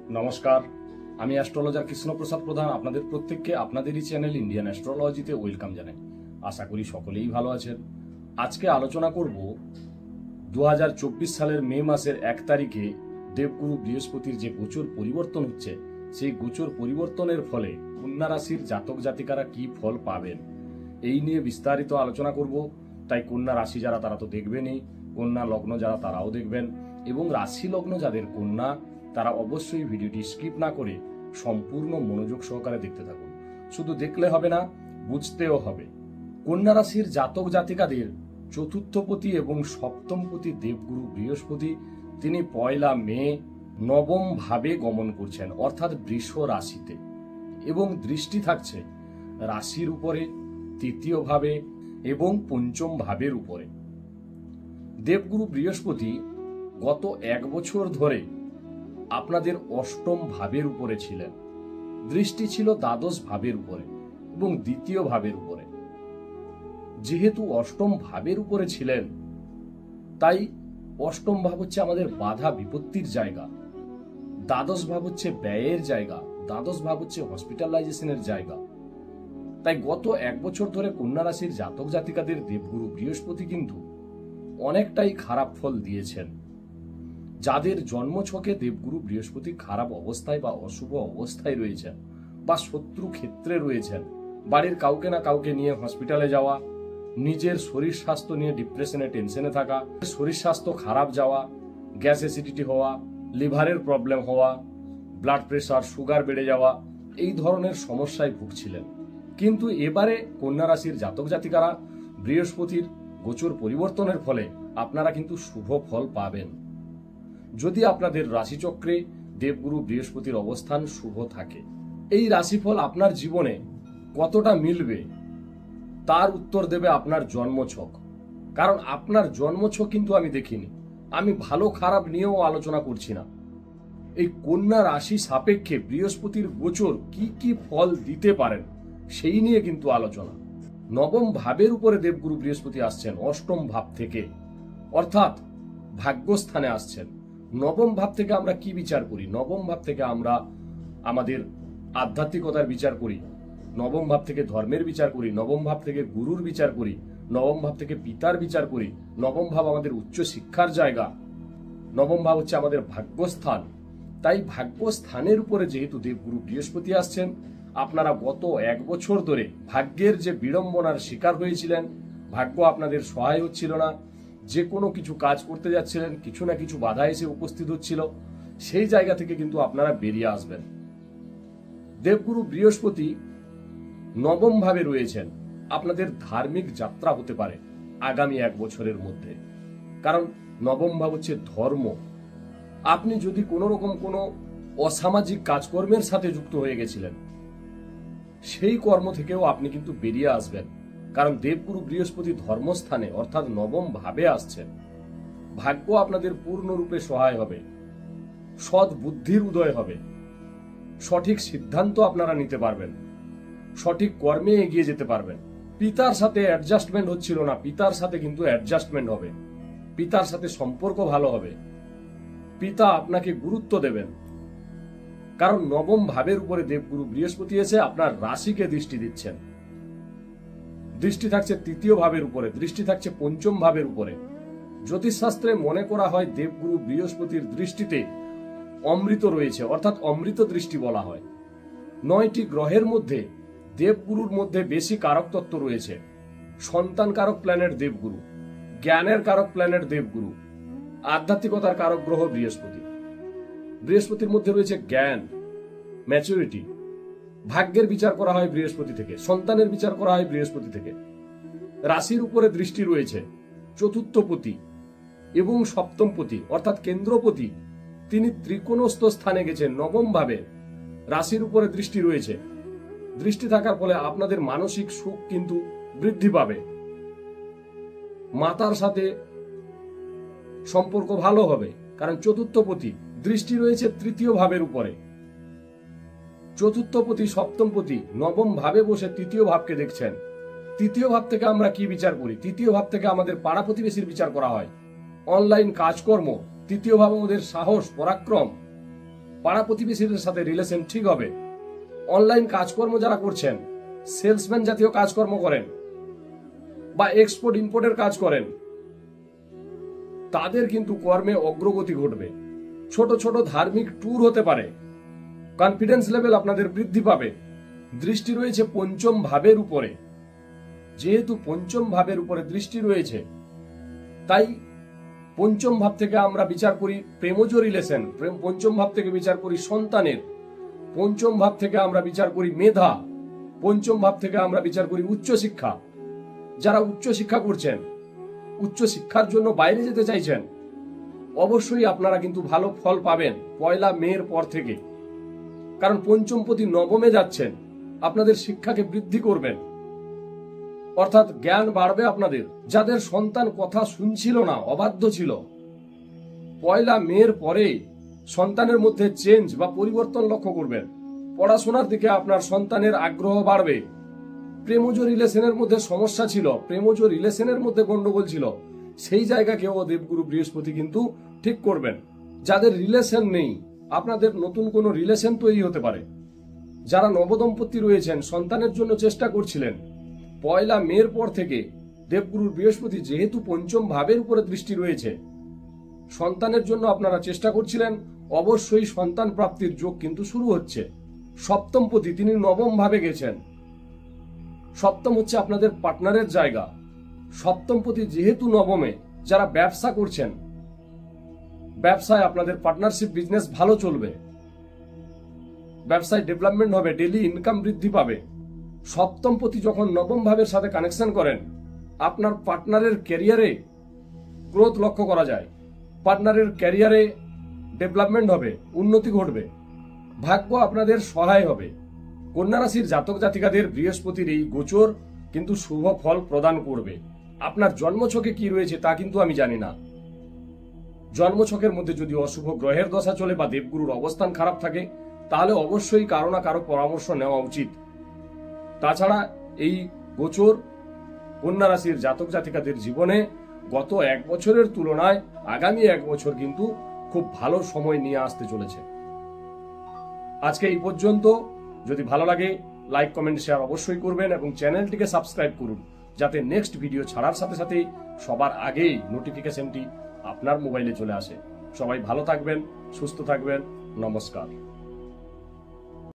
নমস্কার, আমি অ্যাস্ট্রোলজার কৃষ্ণপ্রসাদ প্রধান আপনাদের প্রত্যেককে আপনাদেরই চ্যানেল ইন্ডিয়ান অ্যাস্ট্রোলজিতে ওয়েলকাম জানাই। আশা করি সকলেই ভালো আছেন। আজকে আলোচনা করব 2024 সালের মে মাসের 1 তারিখে দেবগুরু বৃহস্পতির যে গোচর পরিবর্তন হচ্ছে, সেই গোচর পরিবর্তনের ফলে কন্যা রাশির জাতক জাতিকারা কি ফল পাবেন এই নিয়ে বিস্তারিত আলোচনা করব। তাই কন্যা রাশি যারা তারা তো দেখবেনই, কন্যা লগ্ন যারা তারাও দেখবেন, এবং রাশি লগ্ন যাদের কন্যা তারা অবশ্যই ভিডিওটি স্কিপ না করে সম্পূর্ণ মনোযোগ সহকারে দেখতে থাকুন। শুধু দেখলে হবে না, বুঝতেও হবে। কন্যা রাশির জাতক জাতিকাদের চতুর্থপতি এবং সপ্তমপতি দেবগুরু বৃহস্পতি তিনি 1 মে নবম ভাবে গমন করছেন, অর্থাৎ বৃষ রাশিতে, এবং দৃষ্টি থাকছে রাশির উপরে, তৃতীয় ভাবে এবং পঞ্চম ভাবের উপরে। দেবগুরু বৃহস্পতি গত 1 বছর ধরে আপনাদের অষ্টম ভাবের উপরে ছিলেন, দৃষ্টি ছিল দ্বাদশ ভাবের উপরে এবং দ্বিতীয় ভাবের উপরে। যেহেতু অষ্টম ভাবের উপরে ছিলেন, তাই অষ্টম ভাব হচ্ছে আমাদের বাধা বিপত্তির জায়গা, দ্বাদশ ভাব হচ্ছে ব্যয়ের জায়গা, দ্বাদশ ভাব হচ্ছে হসপিটালাইজেশনের জায়গা। তাই গত 1 বছর ধরে কন্যা রাশির জাতক জাতিকাদের দেবগুরু বৃহস্পতি কিন্তু অনেকটাই খারাপ ফল দিয়েছেন। যাদের জন্মছকে দেবগুরু বৃহস্পতি খারাপ অবস্থায় বা অশুভ অবস্থায় রয়েছেন বা শত্রু ক্ষেত্রে রয়েছেন, বাড়ির কাউকে না কাউকে নিয়ে হসপিটালে যাওয়া, নিজের শরীর স্বাস্থ্য নিয়ে ডিপ্রেশনে টেনশনে থাকা, শরীর স্বাস্থ্য খারাপ যাওয়া, গ্যাস অ্যাসিডিটি হওয়া, লিভারের প্রবলেম হওয়া, ব্লাড প্রেশার, সুগার বেড়ে যাওয়া, এই ধরনের সমস্যায় ভুগছিলেন। কিন্তু এবারে কন্যা রাশির জাতক জাতিকারা বৃহস্পতির গোচর পরিবর্তনের ফলে আপনারা কিন্তু শুভ ফল পাবেন। যদি আপনাদের রাশিচক্রে দেবগুরু বৃহস্পতির অবস্থান শুভ থাকে, এই রাশিফল আপনার জীবনে কতটা মিলবে তার উত্তর দেবে আপনার জন্মছক। কারণ আপনার জন্মছক কিন্তু আমি দেখিনি, আমি ভালো খারাপ নিয়েও আলোচনা করছি না। এই কন্যা রাশি সাপেক্ষে বৃহস্পতির গোচর কি কি ফল দিতে পারেন সেই নিয়ে কিন্তু আলোচনা। নবম ভাবের উপরে দেবগুরু বৃহস্পতি আসছেন অষ্টম ভাব থেকে, অর্থাৎ ভাগ্যস্থানে আসছেন। নবম ভাব থেকে আমরা কি বিচার করি? নবম ভাব থেকে আমরা আমাদের আধ্যাত্মিকতার বিচার করি, নবম ভাব থেকে ধর্মের বিচার করি, নবম ভাব থেকে গুরুর বিচার করি, নবম ভাব থেকে পিতার বিচার করি। নবম ভাব আমাদের উচ্চ শিক্ষার জায়গা, নবম ভাব হচ্ছে আমাদের ভাগ্যস্থান। তাই ভাগ্যস্থানের উপরে যেহেতু দেবগুরু বৃহস্পতি আসছেন, আপনারা গত 1 বছর ধরে ভাগ্যের যে বিড়ম্বনার শিকার হয়েছিলেন, ভাগ্য আপনাদের সহায় হচ্ছিল না, যে কোনো কিছু কাজ করতে যাচ্ছিলেন, কিছু না কিছু বাধা এসে উপস্থিত হচ্ছিল, সেই জায়গা থেকে কিন্তু আপনারা বেরিয়ে আসবেন। দেবগুরু বৃহস্পতি নবম ভাবে রয়েছেন, আপনাদের ধার্মিক যাত্রা হতে পারে আগামী 1 বছরের মধ্যে। কারণ নবম ভাব হচ্ছে ধর্ম। আপনি যদি কোনো রকম কোনো অসামাজিক কাজকর্মের সাথে যুক্ত হয়ে গেছিলেন, সেই কর্ম থেকেও আপনি কিন্তু বেরিয়ে আসবেন। কারণ দেবগুরু বৃহস্পতি ধর্মস্থানে অর্থাৎ নবম ভাবে আসছেন। ভাগ্য আপনাদের পূর্ণরূপে সহায় হবে, সৎ বুদ্ধির উদয় হবে, সঠিক সিদ্ধান্ত আপনারা নিতে পারবেন, সঠিক কর্মে এগিয়ে যেতে পারবেন। পিতার সাথে অ্যাডজাস্টমেন্ট হচ্ছিল না, পিতার সাথে কিন্তু অ্যাডজাস্টমেন্ট হবে, পিতার সাথে সম্পর্ক ভালো হবে, পিতা আপনাকে গুরুত্ব দেবেন। কারণ নবম ভাবের উপরে দেবগুরু বৃহস্পতি এসে আপনার রাশিকে দৃষ্টি দিচ্ছেন। দৃষ্টি থাকছে তৃতীয় ভাবের উপরে, দৃষ্টি থাকছে পঞ্চম ভাবের উপরে। জ্যোতিষশাস্ত্রে মনে করা হয় দেবগুরু বৃহস্পতির দৃষ্টিতে অমৃত রয়েছে, অর্থাৎ অমৃত দৃষ্টি বলা হয়। 9টি গ্রহের মধ্যে দেবগুরুর মধ্যে বেশি কারক তত্ত্ব রয়েছে। সন্তান কারক প্ল্যানেট দেবগুরু, জ্ঞানের কারক প্ল্যানেট দেবগুরু, আধ্যাত্মিকতার কারক গ্রহ বৃহস্পতি। বৃহস্পতির মধ্যে রয়েছে জ্ঞান, ম্যাচুরিটি। ভাগ্যের বিচার করা হয় বৃহস্পতি থেকে, সন্তানের বিচার করা হয় বৃহস্পতি থেকে। রাশির উপরে দৃষ্টি রয়েছে চতুর্থপতি এবং সপ্তমপতি অর্থাৎ কেন্দ্রপতি, তিনি ত্রিকোণস্থ স্থানে গেছেন নবম ভাবে। রাশির উপরে দৃষ্টি রয়েছে, দৃষ্টি থাকার ফলে আপনাদের মানসিক সুখ কিন্তু বৃদ্ধি পাবে, মাতার সাথে সম্পর্ক ভালো হবে। কারণ চতুর্থপতি দৃষ্টি রয়েছে তৃতীয় ভাবের উপরে। চতুর্থপতি সপ্তমপতি নবম ভাবে বসে তৃতীয় ভাবকে দেখছেন। তৃতীয় ভাব থেকে আমরা কি বিচার করি? তৃতীয় ভাব থেকে আমাদের পাড়া প্রতিবেশীর বিচার করা হয়, অনলাইন কাজকর্ম। তৃতীয় ভাব আমাদের সাহস, পরাক্রম, পাড়া প্রতিবেশীদের সাথে রিলেশন ঠিক হবে। অনলাইন কাজকর্ম যারা করছেন, সেলসম্যান জাতীয় কাজকর্ম করেন বা এক্সপোর্ট ইম্পোর্টের কাজ করেন, তাদের কিন্তু কর্মে অগ্রগতি ঘটবে। ছোট ছোট ধার্মিক ট্যুর হতে পারে। কনফিডেন্স লেভেল আপনাদের বৃদ্ধি পাবে। দৃষ্টি রয়েছে পঞ্চম ভাবের উপরে। যেহেতু পঞ্চম ভাবের উপরে দৃষ্টি রয়েছে, তাই পঞ্চম ভাব থেকে আমরা বিচার করি প্রেমজ রিলেশন, পঞ্চম ভাব থেকে বিচার করি সন্তানের, পঞ্চম ভাব থেকে আমরা বিচার করি মেধা, পঞ্চম ভাব থেকে আমরা বিচার করি উচ্চশিক্ষা। যারা উচ্চশিক্ষা করছেন, উচ্চশিক্ষার জন্য বাইরে যেতে চাইছেন, অবশ্যই আপনারা কিন্তু ভালো ফল পাবেন 1 মের পর থেকে। কারণ পঞ্চমপতি নবমে যাচ্ছেন, আপনাদের শিক্ষাকে বৃদ্ধি করবেন, অর্থাৎ জ্ঞান বাড়বে আপনাদের। যাদের সন্তান কথা শুনছিল না, অবাধ্য ছিল, 1 মের পরে সন্তানের মধ্যে চেঞ্জ বা পরিবর্তন লক্ষ্য করবেন। পড়াশোনার দিকে আপনার সন্তানের আগ্রহ বাড়বে। প্রেমজ রিলেশনের মধ্যে সমস্যা ছিল, প্রেমজ রিলেশনের মধ্যে গন্ডগোল ছিল, সেই জায়গাকেও দেবগুরু বৃহস্পতি কিন্তু ঠিক করবেন। যাদের রিলেশন নেই, আপনাদের নতুন কোনো রিলেশন তৈরি হতে পারে। যারা নবদম্পতি রয়েছেন, সন্তানের জন্য চেষ্টা করছিলেন, 1 মের পর থেকে দেবগুরু বৃহস্পতি যেহেতু পঞ্চম ভাবের উপরে দৃষ্টি রয়েছে, সন্তানের জন্য আপনারা চেষ্টা করছিলেন, অবশ্যই সন্তান প্রাপ্তির যোগ কিন্তু শুরু হচ্ছে। সপ্তমপতি তিনি নবম ভাবে গেছেন। সপ্তম হচ্ছে আপনাদের পার্টনারের জায়গা। সপ্তমপতি যেহেতু নবমে, যারা ব্যবসা করছেন, ব্যবসায় আপনাদের পার্টনারশিপ বিজনেস ভালো চলবে, ব্যবসায় ডেভেলপমেন্ট হবে, ডেইলি ইনকাম বৃদ্ধি পাবে। সপ্তমপতি যখন নবম ভাবের সাথে কানেকশন করেন, আপনার পার্টনারের ক্যারিয়ারে গ্রোথ লক্ষ্য করা যায়। পার্টনারের ক্যারিয়ারে ডেভেলপমেন্ট হবে, উন্নতি ঘটবে, ভাগ্য আপনাদের সহায় হবে। কন্যা রাশির জাতক জাতিকাদের বৃহস্পতির এই গোচর কিন্তু শুভ ফল প্রদান করবে। আপনার জন্মছকে কি রয়েছে তা কিন্তু আমি জানি না। জন্মছকের মধ্যে যদি অশুভ গ্রহের দশা চলে বা দেবগুরুর অবস্থান খারাপ থাকে, তাহলে অবশ্যই কারো না কারো পরামর্শ নেওয়া উচিত। তাছাড়া এই গোচর কন্যা রাশির জাতক জাতিকাদের জীবনে গত 1 বছরের তুলনায় আগামী 1 বছর কিন্তু খুব ভালো সময় নিয়ে আসতে চলেছে। আজকে এই পর্যন্ত। যদি ভালো লাগে লাইক, কমেন্ট, শেয়ার অবশ্যই করবেন এবং চ্যানেলটিকে সাবস্ক্রাইব করুন, যাতে নেক্সট ভিডিও ছাড়ার সাথে সাথে সবার আগেই নোটিফিকেশনটি আপনার মোবাইলে চলে আসে। সবাই ভালো থাকবেন, সুস্থ থাকবেন। নমস্কার।